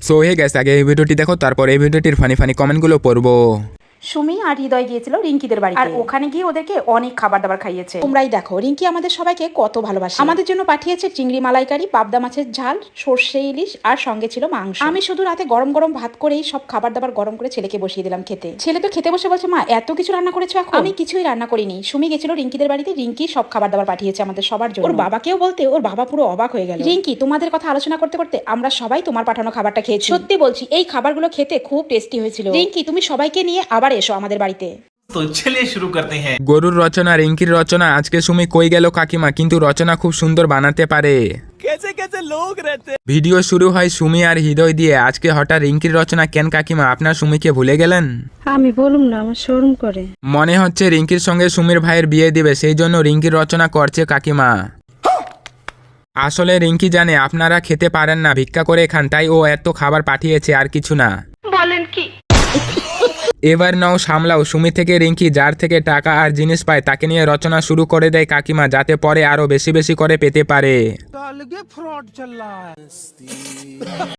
So hey guys, আগে এই ভিডিওটি দেখো, তারপর এই ভিডিওটির ফানি ফানি কমেন্টগুলো পড়বো। সুমি আর হৃদয় গিয়েছিল রিঙ্কিদের বাড়ি, আর ওখানে গিয়ে ওদেরকে অনেক খাবার দাবার খাইয়েছে। তোমরাই দেখো রিঙ্কি আমাদের সবাইকে কত ভালোবাসে। আমাদের জন্য পাঠিয়েছে চিংড়ি মালাইকারি, পাবদা মাছের ঝাল, সর্ষে ইলিশ, আর সঙ্গে ছিল মাংস। আমি শুধু রাতে গরম গরম ভাত করেই সব খাবার দাবার গরম করে ছেলেকে বসিয়ে দিলাম খেতে। ছেলে তো খেতে বসে বলছে, মা এত কিছু রান্না করেছো এখন? আমি কিছুই রান্না করিনি। সুমি গেছিল রিঙ্কিদের বাড়িতে, রিঙ্কি সব খাবার দাবার পাঠিয়েছে আমাদের সবার জন্য। ওর বাবাকেও বলতে ওর বাবা পুরো অবাক হয়ে গেল। রিঙ্কি, তোমাদের কথা আলোচনা করতে করতে আমরা সবাই তোমার পাঠানো খাবারটা খেয়েছি। সত্যি বলছি, এই খাবারগুলো খেতে খুব টেস্টি হয়েছিল। রিঙ্কি, তুমি সবাইকে নিয়ে আবার এসো আমাদের বাড়িতে। তো চলিए শুরু করতে হ্যাঁ। গরুর রচনা, রিঙ্কির রচনা। আজকে সুমি কই গেল কাকিমা, কিন্তু রচনা খুব সুন্দর বানাতে পারে। ভিডিও শুরু হয় সুমি আর হৃদয় দিয়ে। আজকে হঠাৎ রিঙ্কির রচনা কেন কাকিমা? আপনার সুমিকে ভুলে গেলেন? আমি বলুম না, আমার শরম করে। মনে হচ্ছে রিঙ্কির সঙ্গে সুমির ভাইয়ের বিয়ে দিবে, সেই জন্য রিঙ্কির রচনা করছে কাকিমা। আসলে রিঙ্কি জানে আপনারা খেতে পারেন না, ভিক্ষা করে খান, তাই ও এত খাবার পাঠিয়েছে, আর কিছু না। বলেন কি? এবার নাও সামলাও। সুমি থেকে রিঙ্কি যার থেকে টাকা আর জিনিস পায় তাকে নিয়ে রচনা শুরু করে দেয় কাকিমা, যাতে পরে আরো বেশি বেশি করে পেতে পারে।